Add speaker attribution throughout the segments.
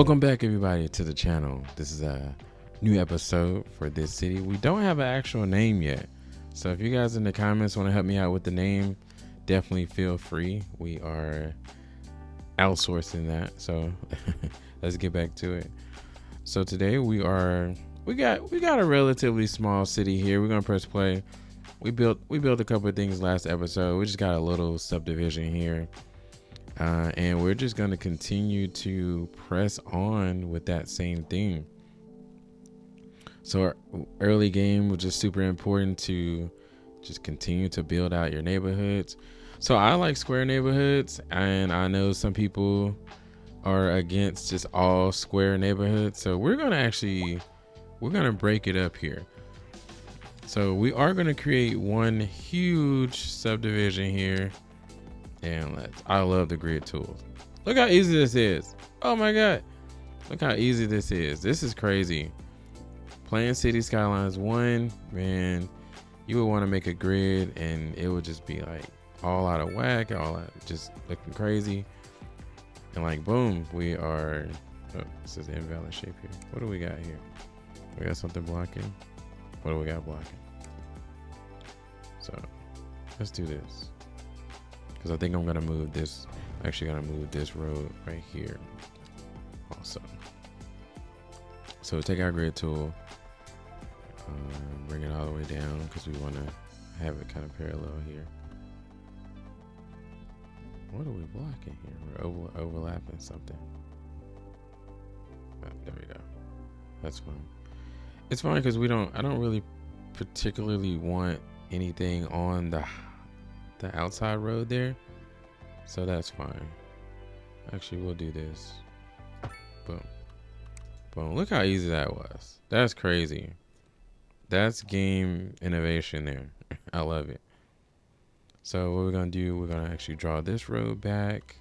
Speaker 1: Welcome back, everybody, to the channel. This is a new episode for this city. We don't have an actual name yet, so if you guys in the comments want to help me out with the name, definitely feel free. We are outsourcing that, so let's get back to it. So today we got a relatively small city here. We're gonna press play. We built a couple of things last episode. We just got a little subdivision here. And we're just going to continue to press on with that same thing. So our early game was just super important to just continue to build out your neighborhoods. So I like square neighborhoods, and I know some people are against just all square neighborhoods. So we're going to break it up here. So we are going to create one huge subdivision here. And I love the grid tools. Look how easy this is. Oh my God. Look how easy this is. This is crazy. Playing City Skylines 1, man, you would want to make a grid and it would just be like all out of whack, just looking crazy. And like, boom, we are, this is invalid shape here. What do we got here? We got something blocking. What do we got blocking? So let's do this. Because I think I'm gonna move this. Actually, gonna move this road right here. Also, so take our grid tool, bring it all the way down because we want to have it kind of parallel here. What are we blocking here? We're overlapping something. Oh, there we go. That's fine. It's fine because I don't really particularly want anything on the outside road there, so that's fine. Actually, we'll do this. Boom, boom. Look how easy that was. That's crazy. That's game innovation there. I love it. So what we're gonna do, we're gonna actually draw this road back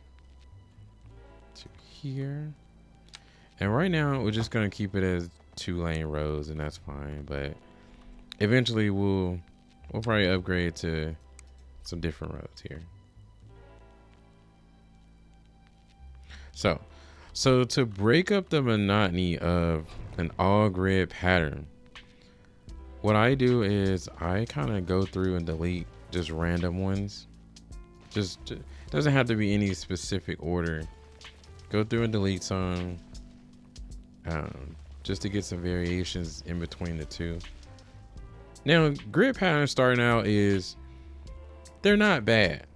Speaker 1: to here, and right now we're just gonna keep it as 2-lane roads, and that's fine. But eventually we'll probably upgrade to some different roads here. So to break up the monotony of an all grid pattern, what I do is I kind of go through and delete just random ones. Just doesn't have to be any specific order. Go through and delete some, just to get some variations in between the two. Now, grid patterns starting out they're not bad.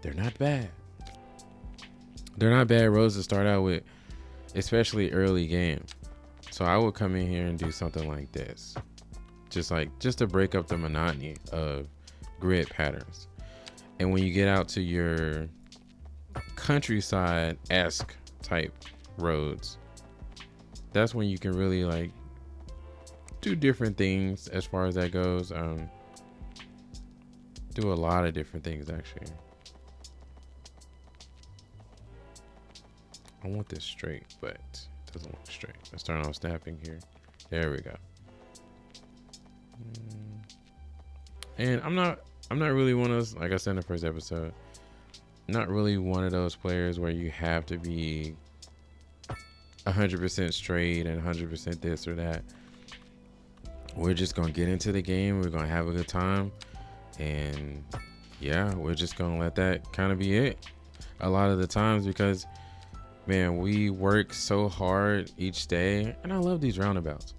Speaker 1: They're not bad. They're not bad roads to start out with, especially early game. So I would come in here and do something like this. Just to break up the monotony of grid patterns. And when you get out to your countryside-esque type roads, that's when you can really like do different things as far as that goes. Do a lot of different things actually. I want this straight, but it doesn't look straight. Let's turn on snapping here. There we go. And I'm not really one of those, like I said in the first episode, not really one of those players where you have to be 100% straight and 100% this or that. We're just gonna get into the game. We're gonna have a good time. And yeah, we're just gonna let that kind of be it a lot of the times, because man, we work so hard each day, and I love these roundabouts.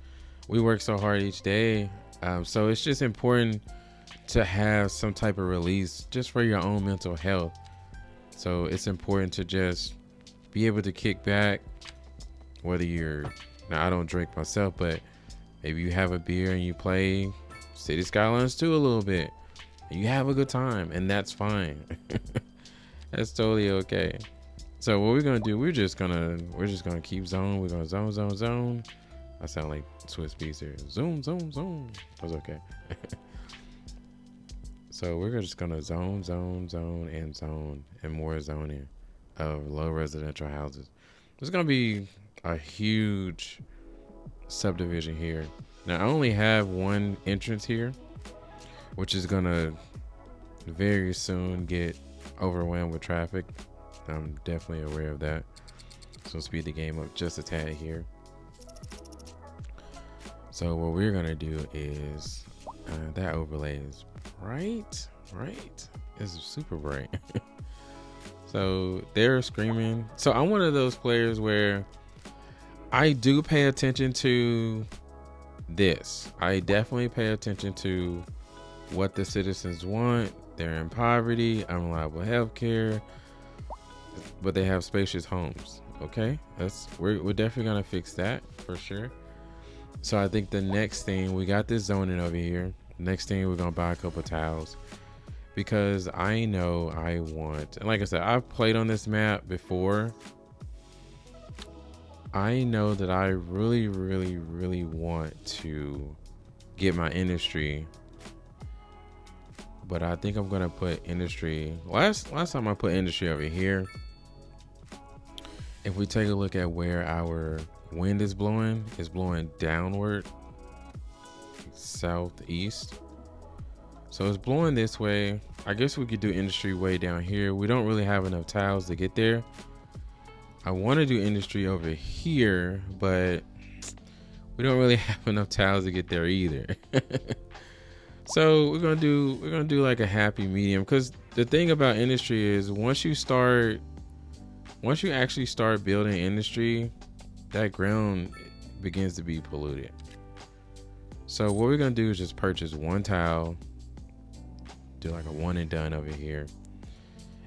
Speaker 1: We work so hard each day, so it's just important to have some type of release just for your own mental health. So it's important to just be able to kick back, whether now I don't drink myself, but maybe you have a beer and you play City Skylines 2 a little bit. You have a good time, and that's fine. That's totally okay. So what we're gonna do, we're just gonna keep zone. We're gonna zone. I sound like Swiss Beats here. Zoom. That's okay. So we're just gonna zone, and more zoning of low residential houses. There's gonna be a huge subdivision here. Now I only have one entrance here, which is gonna very soon get overwhelmed with traffic. I'm definitely aware of that. So gonna speed the game up just a tad here. So what we're gonna do is that overlay is bright. It's super bright. So they're screaming. So I'm one of those players where I do pay attention to this. I definitely pay attention to what the citizens want. They're in poverty, unreliable healthcare, but they have spacious homes. Okay, we're definitely gonna fix that for sure. So I think the next thing, we got this zoning over here. Next thing, we're gonna buy a couple towels, because I know I want, and like I said, I've played on this map before. I know that I really want to get my industry, but I think I'm gonna put industry, last time I put industry over here. If we take a look at where our wind is blowing, it's blowing downward, southeast. So it's blowing this way. I guess we could do industry way down here. We don't really have enough tiles to get there. I want to do industry over here, but we don't really have enough tiles to get there either. So we're gonna do like a happy medium, because the thing about industry is once you actually start building industry, that ground begins to be polluted. So what we're gonna do is just purchase one tile, do like a one and done over here,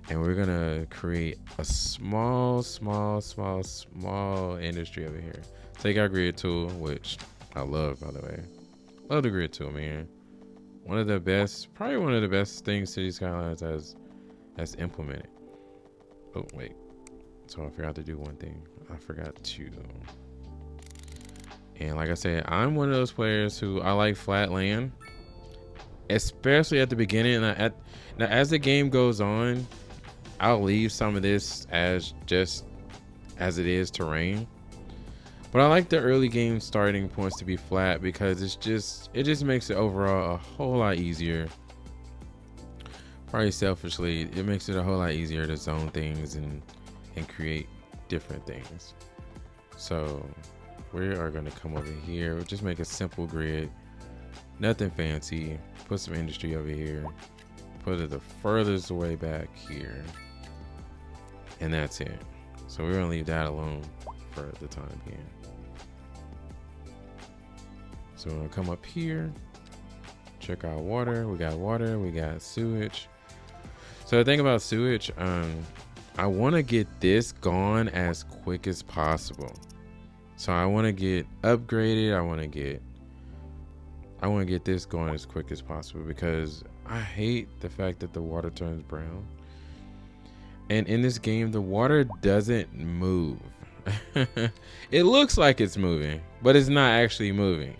Speaker 1: and we're gonna create a small industry over here. Take our grid tool, which I love, by the way. Love the grid tool, man. One of the best, probably one of the best things City Skylines has implemented. Oh wait, so I forgot to do one thing. And like I said, I'm one of those players who I like flat land, especially at the beginning. Now as the game goes on, I'll leave some of this as just as it is terrain. But I like the early game starting points to be flat, because it just makes it overall a whole lot easier. Probably selfishly, it makes it a whole lot easier to zone things and create different things. So we are going to come over here. We'll just make a simple grid, nothing fancy. Put some industry over here, put it the furthest way back here, and that's it. So we're gonna leave that alone for the time being. So we're gonna come up here, check out water. We got sewage. So the thing about sewage, I want to get this gone as quick as possible. So I want to get upgraded. I want to get this going as quick as possible, because I hate the fact that the water turns brown. And in this game, the water doesn't move. It looks like it's moving, but it's not actually moving.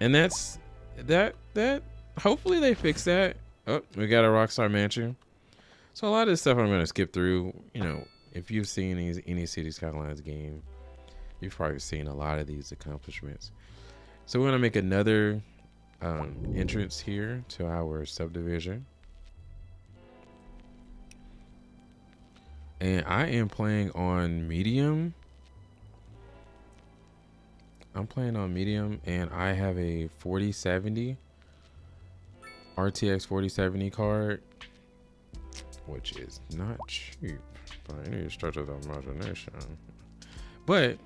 Speaker 1: And that hopefully they fix that. Oh, we got a Rockstar Mansion. So a lot of this stuff I'm going to skip through. You know, if you've seen any City Skylines game, you've probably seen a lot of these accomplishments. So we're going to make another entrance here to our subdivision. And I am playing on medium. I'm playing on medium, and I have a 4070 RTX 4070 card, which is not cheap by any stretch of the imagination. But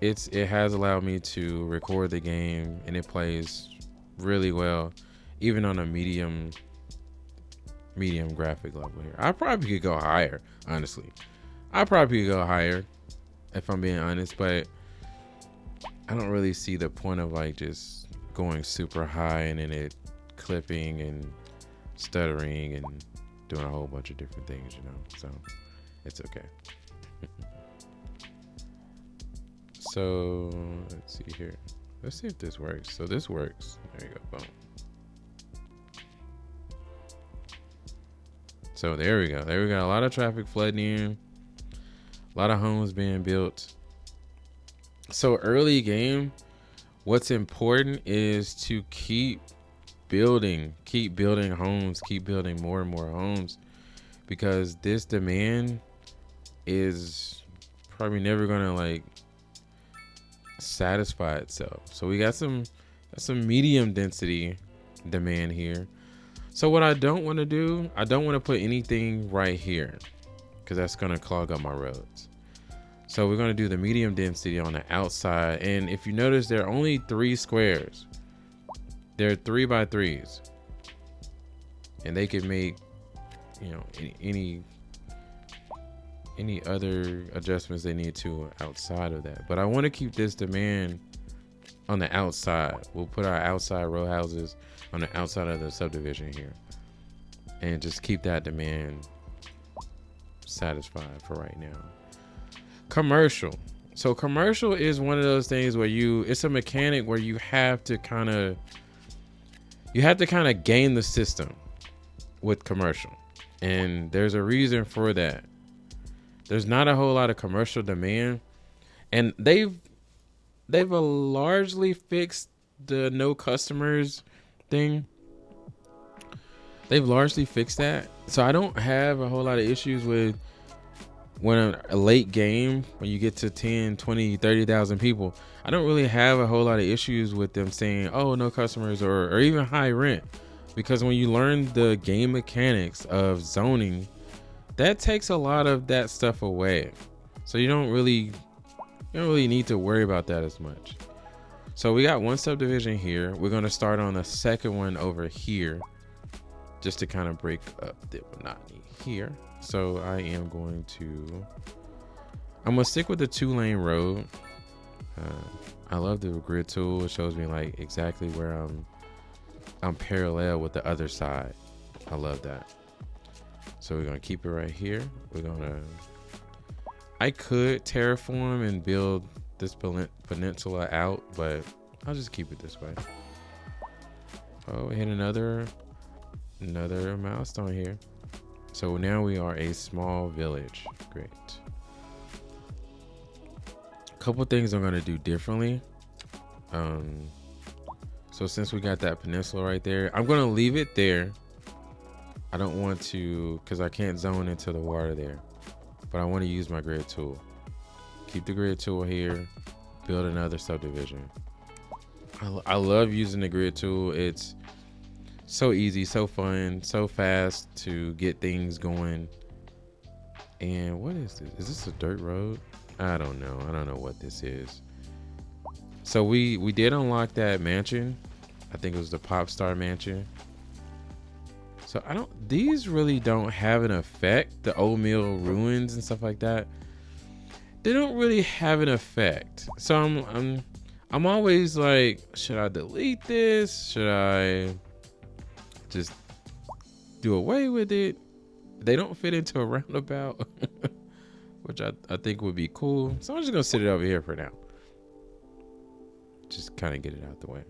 Speaker 1: it has allowed me to record the game, and it plays really well, even on a medium graphic level here. I probably could go higher, honestly. I probably could go higher if I'm being honest, but I don't really see the point of like just going super high and then it clipping and stuttering and doing a whole bunch of different things, you know. So it's okay. So let's see here. Let's see if this works. So this works. There you go. Boom. So there we go. There we got a lot of traffic flooding in. A lot of homes being built. So early game, what's important is to keep building homes, keep building more and more homes, because this demand is probably never gonna like satisfy itself. So we got some medium density demand here. So what I don't want to do, I don't want to put anything right here because that's going to clog up my roads. So we're going to do the medium density on the outside. And if you notice, there are only 3 squares. They're 3x3s. And they can make, you know, any other adjustments they need to outside of that. But I want to keep this demand on the outside. We'll put our outside row houses on the outside of the subdivision here and just keep that demand satisfied for right now. Commercial. So commercial is one of those things where it's a mechanic where you have to kind of game the system with commercial. And there's a reason for that. There's not a whole lot of commercial demand, and they've largely fixed the no customers thing. They've largely fixed that. So I don't have a whole lot of issues with when a late game, when you get to 10, 20, 30,000 people, I don't really have a whole lot of issues with them saying, oh, no customers or even high rent. Because when you learn the game mechanics of zoning, that takes a lot of that stuff away. So you don't really need to worry about that as much. So we got one subdivision here. We're going to start on the second one over here just to kind of break up the monotony here. So I'm going to stick with the 2-lane road. I love the grid tool. It shows me like exactly where I'm parallel with the other side. I love that. So we're going to keep it right here. I could terraform and build this peninsula out, but I'll just keep it this way. Oh, we hit another milestone here. So now we are a small village. Great. A couple things I'm going to do differently. So since we got that peninsula right there, I'm going to leave it there. I don't want to, because I can't zone into the water there, but I want to use my grid tool. Keep the grid tool here, build another subdivision. I love using the grid tool. It's so easy, so fun, so fast to get things going. And what is this? Is this a dirt road? I don't know what this is. So we did unlock that mansion. I think it was the Pop Star mansion. So these really don't have an effect. The Old Mill ruins and stuff like that, they don't really have an effect. So I'm always like, should I delete this? Should I just do away with it? They don't fit into a roundabout, which I think would be cool. So I'm just gonna sit it over here for now. Just kind of get it out the way.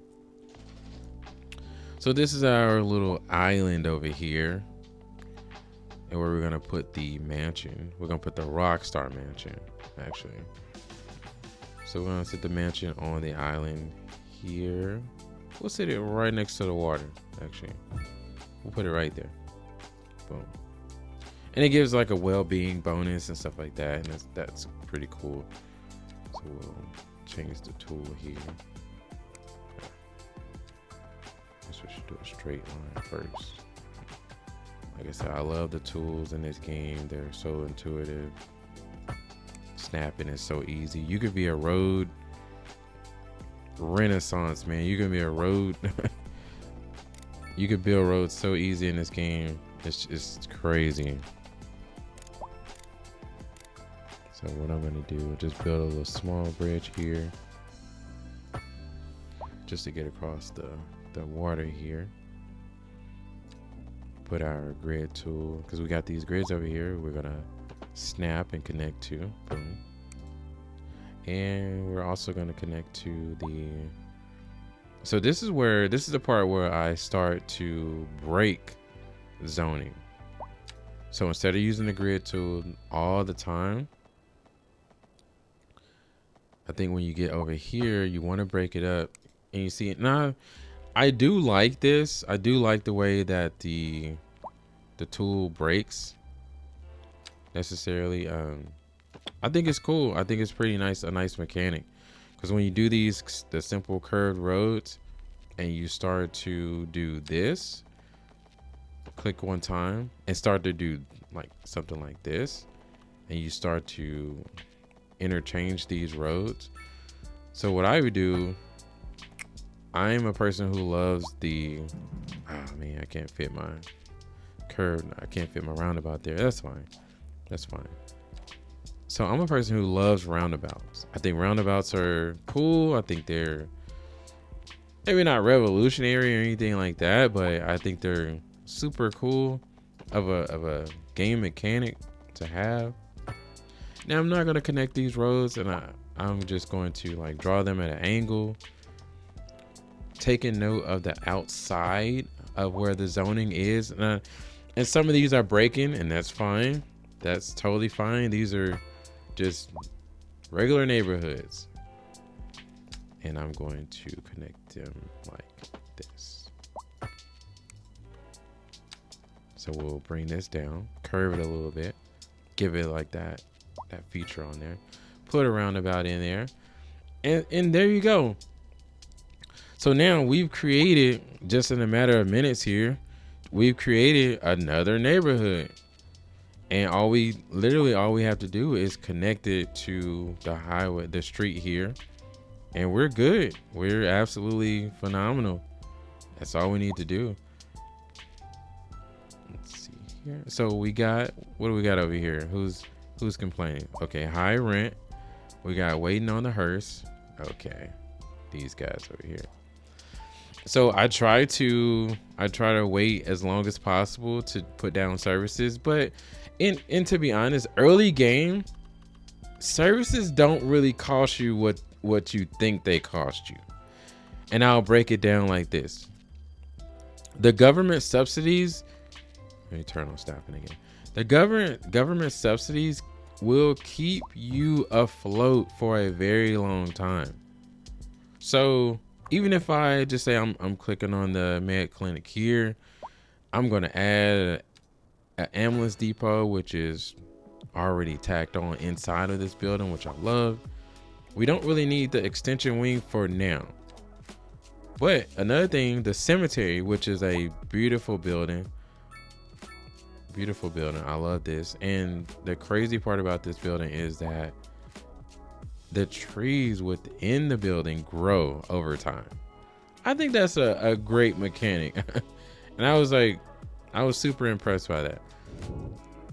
Speaker 1: So this is our little island over here, and where we're gonna put the mansion. We're gonna put the Rockstar mansion, actually. So we're gonna sit the mansion on the island here. We'll sit it right next to the water, actually. We'll put it right there. Boom. And it gives like a well-being bonus and stuff like that, and that's pretty cool. So we'll change the tool here. We should do a straight line first. Like I said, I love the tools in this game. They're so intuitive. Snapping is so easy. You could be a road renaissance, man. You can be a road. You could build roads so easy in this game. It's crazy. So what I'm gonna do, just build a little small bridge here, just to get across the water here. Put our grid tool, because we got these grids over here, we're gonna snap and connect to. Boom. And we're also gonna connect to so this is the part where I start to break zoning. So instead of using the grid tool all the time, I think when you get over here, you want to break it up. And you see it now. I do like this. I do like the way that the tool breaks necessarily. I think it's cool. I think it's pretty nice, a nice mechanic. Because when you do the simple curved roads and you start to do this, click one time and start to do like something like this, and you start to interchange these roads. So what I would do, I'm a person who loves the, oh man, I can't fit my curve. I can't fit my roundabout there. That's fine. That's fine. So I'm a person who loves roundabouts. I think roundabouts are cool. I think they're maybe not revolutionary or anything like that, but I think they're super cool of a game mechanic to have. Now I'm not gonna connect these roads, and I'm just going to like draw them at an angle, taking note of the outside of where the zoning is, and some of these are breaking, and that's fine. That's totally fine. These are just regular neighborhoods, and I'm going to connect them like this. So we'll bring this down, curve it a little bit, give it like that feature on there, put a roundabout in there, and there you go. So now we've created, just in a matter of minutes here, we've created another neighborhood. And all we have to do is connect it to the highway, the street here, and we're good. We're absolutely phenomenal. That's all we need to do. Let's see here. So we got, what do we got over here? Who's complaining? Okay, high rent. We got waiting on the hearse. Okay, these guys over here. So I try to wait as long as possible to put down services, but and to be honest, early game services don't really cost you what you think they cost you. And I'll break it down like this. The government subsidies, let me turn on stopping again. The government subsidies will keep you afloat for a very long time. So even if I just say I'm clicking on the med clinic here, I'm going to add an ambulance depot, which is already tacked on inside of this building, which I love. We don't really need the extension wing for now. But another thing, the cemetery, which is a beautiful building. Beautiful building. I love this. And the crazy part about this building is that the trees within the building grow over time. I think that's a great mechanic. And I was super impressed by that.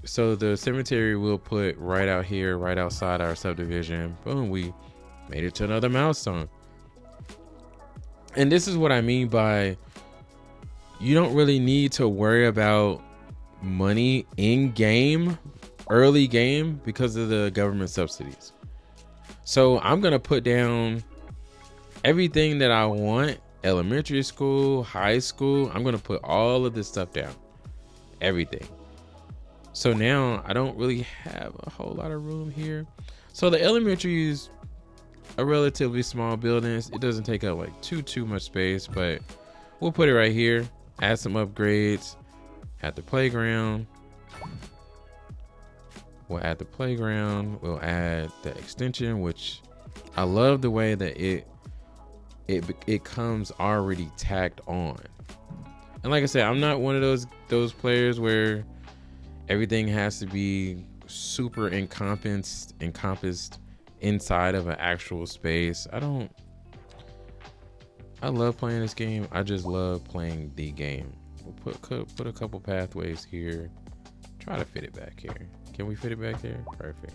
Speaker 1: So the cemetery we'll put right out here, right outside our subdivision. Boom, we made it to another milestone. And this is what I mean by, you don't really need to worry about money in game, early game, because of the government subsidies. So I'm going to put down everything that I want, elementary school, high school. I'm going to put all of this stuff down, everything. So now I don't really have a whole lot of room here. So the elementary is a relatively small building. It doesn't take up like too much space, but we'll put it right here, add some upgrades at the playground. We'll add the playground. We'll add the extension, which I love the way that it comes already tacked on. And like I said, I'm not one of those players where everything has to be super encompassed inside of an actual space. I love playing this game. I just love playing the game. We'll put a couple pathways here. Try to fit it back here. Can we fit it back there? Perfect.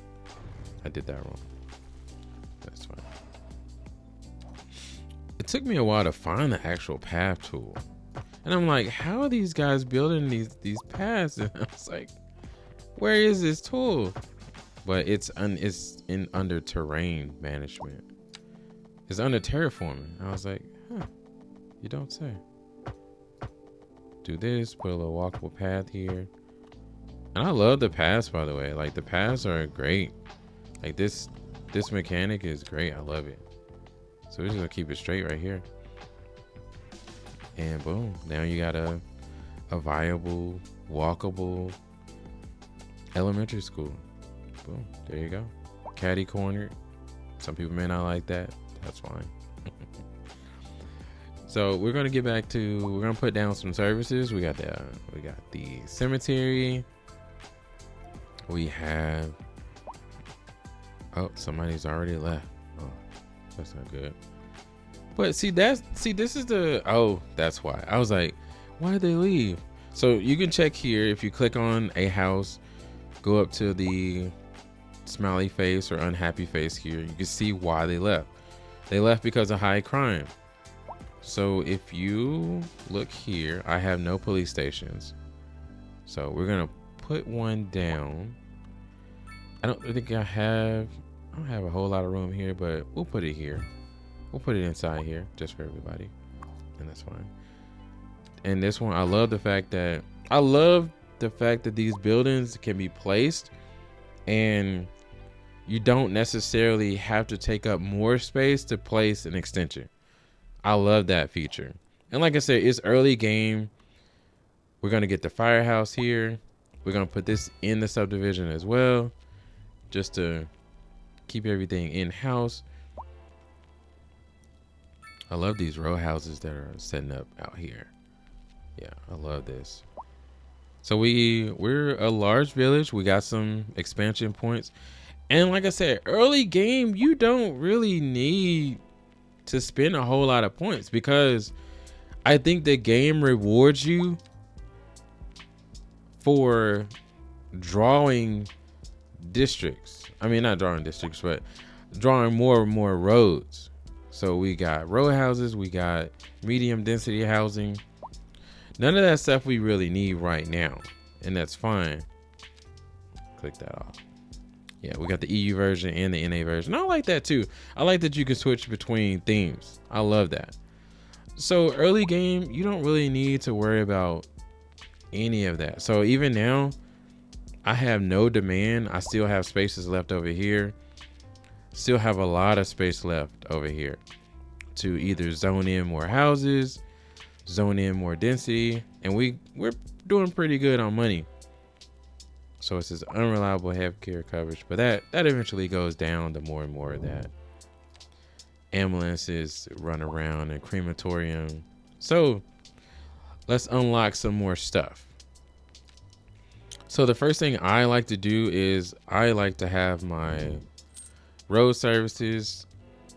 Speaker 1: I did that wrong. That's fine. It took me a while to find the actual path tool. And I'm like, how are these guys building these paths? And I was like, where is this tool? But it's in under terrain management. It's under terraforming. I was like, huh, you don't say. Do this, put a little walkable path here. And I love the paths, by the way. Like, the paths are great. Like, this mechanic is great. I love it. So we're just gonna keep it straight right here. And boom, now you got a viable, walkable elementary school. Boom, there you go. catty cornered. Some people may not like that. That's fine. So we're gonna get back to, we're gonna put down some services. We got the cemetery. We have, oh, somebody's already left. Oh, that's not good. But see, this is the, oh, that's why. I was like, why did they leave? So you can check here. If you click on a house, go up to the smiley face or unhappy face here, you can see why they left. They left because of high crime. So if you look here, I have no police stations. So we're gonna put one down. I don't have a whole lot of room here, but we'll put it here. We'll put it inside here just for everybody, and that's fine. And this one, I love the fact that these buildings can be placed, and you don't necessarily have to take up more space to place an extension. I love that feature. And like I said, it's early game. We're gonna get the firehouse here. We're gonna put this in the subdivision as well, just to keep everything in house. I love these row houses that are setting up out here. Yeah, I love this. So we're a large village. We got some expansion points. And like I said, early game, you don't really need to spend a whole lot of points, because I think the game rewards you for drawing districts. I mean, not drawing districts, but drawing more and more roads. So we got row houses, we got medium density housing. None of that stuff we really need right now, and that's fine. Click that off. Yeah, we got the EU version and the NA version. I like that too. I like that you can switch between themes. I love that. So early game, you don't really need to worry about any of that. So even now, I have no demand. I still have spaces left over here. Still have a lot of space left over here to either zone in more houses, zone in more density, and we're doing pretty good on money. So it says unreliable healthcare coverage, but that eventually goes down the more and more of that. Ambulances run around and crematorium. So let's unlock some more stuff. So the first thing I like to do is I like to have my road services.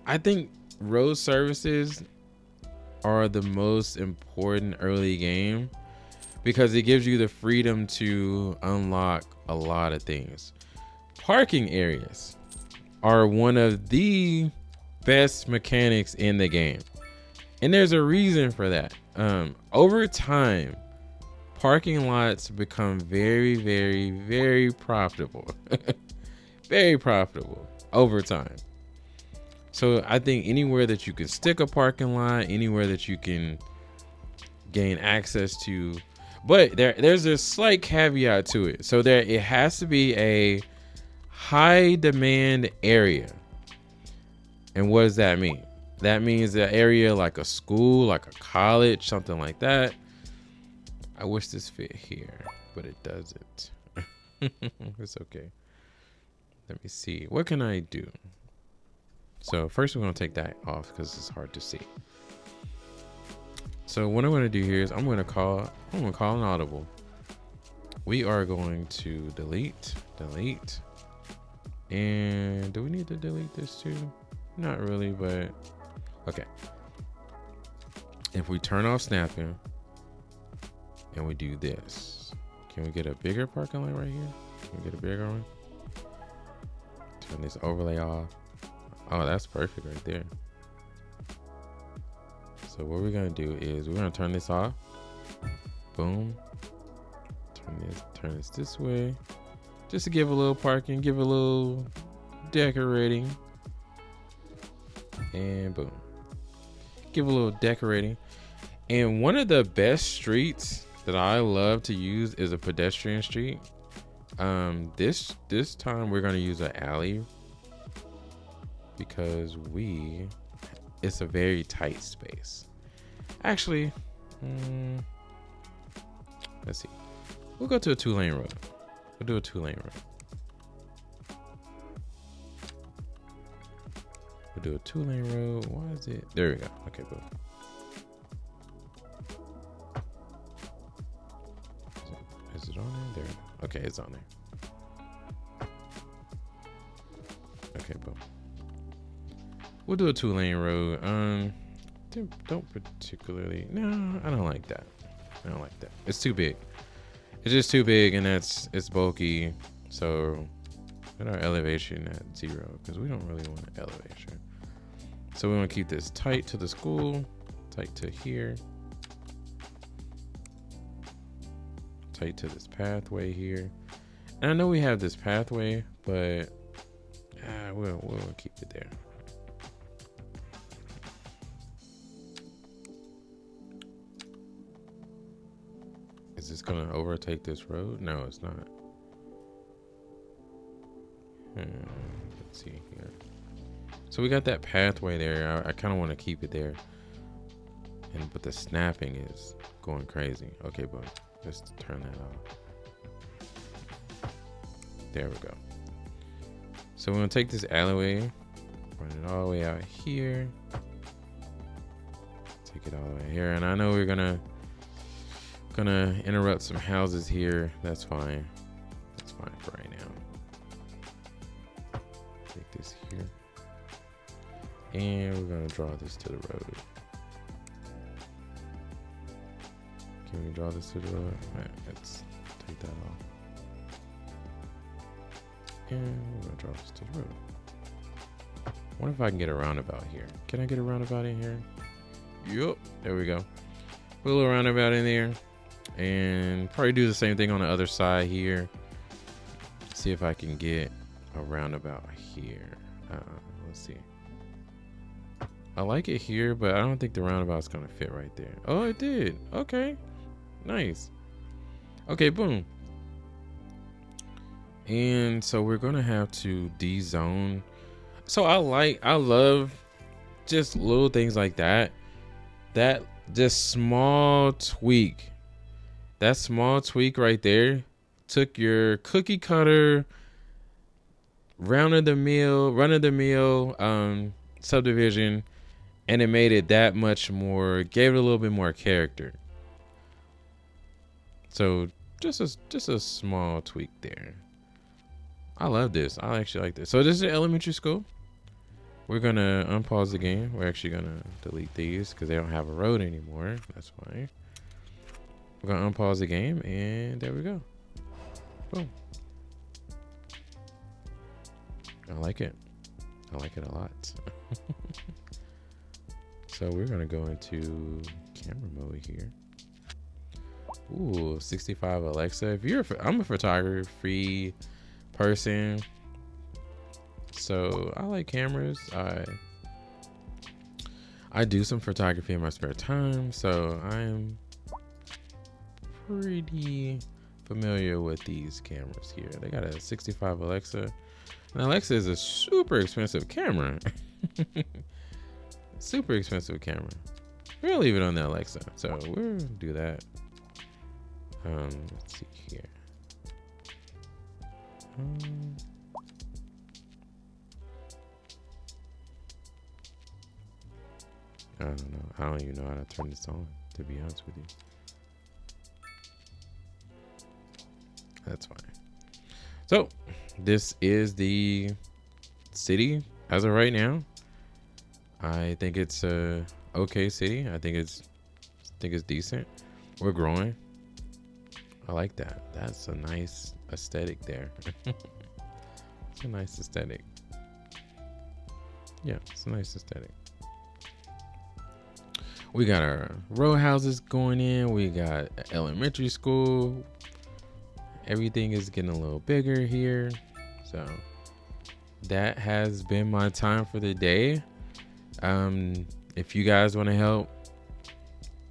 Speaker 1: I think road services are the most important early game, because it gives you the freedom to unlock a lot of things. Parking areas are one of the best mechanics in the game, and there's a reason for that. Over time, parking lots become very, very, very profitable. Very profitable over time. So I think anywhere that you can stick a parking lot, anywhere that you can gain access to, but there's a slight caveat to it. So it has to be a high demand area. And what does that mean? That means an area like a school, like a college, something like that. I wish this fit here, but it doesn't. It's okay. Let me see. What can I do? So first we're going to take that off because it's hard to see. So what I'm going to do here is I'm going to call an audible. We are going to delete. And do we need to delete this too? Not really, but okay. If we turn off snapping and we do this, can we get a bigger parking lot right here? Can we get a bigger one? Turn this overlay off. Oh, that's perfect right there. So what we're gonna do is we're gonna turn this off. Boom. Turn this way. Just to give a little parking, give a little decorating. And boom. Give a little decorating. And one of the best streets that I love to use is a pedestrian street. This time we're gonna use an alley because it's a very tight space. Actually, let's see. We'll go to a 2-lane road. We'll do a 2-lane road. We'll do a 2-lane road. Why is it? There we go. Okay, boom. Is it on there? There. Okay, it's on there. Okay, boom. We'll do a 2-lane road. Don't particularly. No, I don't like that. I don't like that. It's too big. It's just too big, and it's bulky. So put our elevation at 0 because we don't really want an elevation. So we want to keep this tight to the school, tight to here, tight to this pathway here. And I know we have this pathway, but we'll keep it there. Is this gonna overtake this road? No, it's not. Let's see here. So we got that pathway there. I kind of want to keep it there. But the snapping is going crazy. Okay, but let's turn that off. There we go. So we're gonna take this alleyway, run it all the way out here. Take it all the way here. And I know we're gonna interrupt some houses here. That's fine. That's fine for right now. Take this here. And we're gonna draw this to the road. Can we draw this to the road? Alright, let's take that off. And we're gonna draw this to the road. I wonder if I can get a roundabout here. Can I get a roundabout in here? Yup, there we go. Put a little roundabout in there. And probably do the same thing on the other side here. See if I can get a roundabout here. Let's see. I like it here, but I don't think the roundabout's gonna fit right there. Oh, it did. Okay, nice. Okay, boom. And so we're gonna have to de-zone. So I love just little things like that. That just small tweak. That small tweak right there took your cookie cutter, run-of-the-mill subdivision, and it made it that much more, gave it a little bit more character. So just a small tweak there. I love this. I actually like this. So this is an elementary school. We're gonna unpause the game. We're actually gonna delete these because they don't have a road anymore. That's fine. We're gonna unpause the game, and there we go. Boom. I like it. I like it a lot. So we're gonna go into camera mode here. Ooh, 65 Alexa. I'm a photography person, so I like cameras. I do some photography in my spare time, so I'm pretty familiar with these cameras here. They got a 65 Alexa, and Alexa is a super expensive camera. Super expensive camera. We're gonna leave it on the Alexa, so we'll do that. Let's see here. I don't know. I don't even know how to turn this on, to be honest with you. That's fine. So this is the city as of right now. I think it's a okay city. I think it's decent. We're growing. I like that. That's a nice aesthetic there. It's a nice aesthetic. Yeah, it's a nice aesthetic. We got our row houses going in. We got elementary school. Everything is getting a little bigger here. So that has been my time for the day. If you guys want to help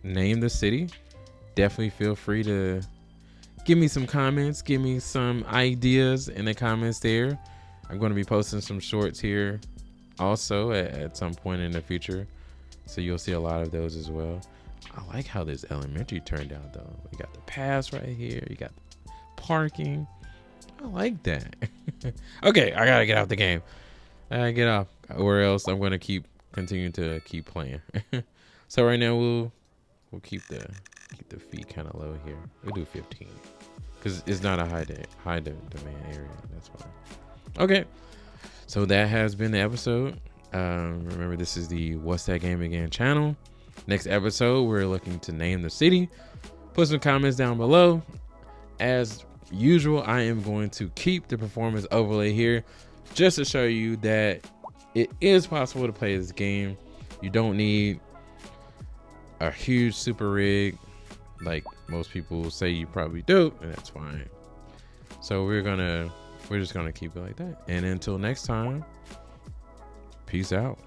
Speaker 1: name the city, definitely feel free to give me some comments, give me some ideas in the comments there. I'm going to be posting some shorts here also at some point in the future, so you'll see a lot of those as well. I like how this elementary turned out though. We got the pass right here, you got parking. I like that. Okay, I gotta get out the game. I gotta get off. or else I'm gonna continue to keep playing. So right now we'll keep the fee kind of low here. We'll do 15 because it's not a high demand area. That's fine. Okay, so that has been the episode. Remember, this is the What's That Game Again channel. Next episode, we're looking to name the city. Put some comments down below. As usual, I am going to keep the performance overlay here just to show you that it is possible to play this game. You don't need a huge super rig like most people say you probably do, and that's fine. So we're just gonna keep it like that. And until next time, peace out.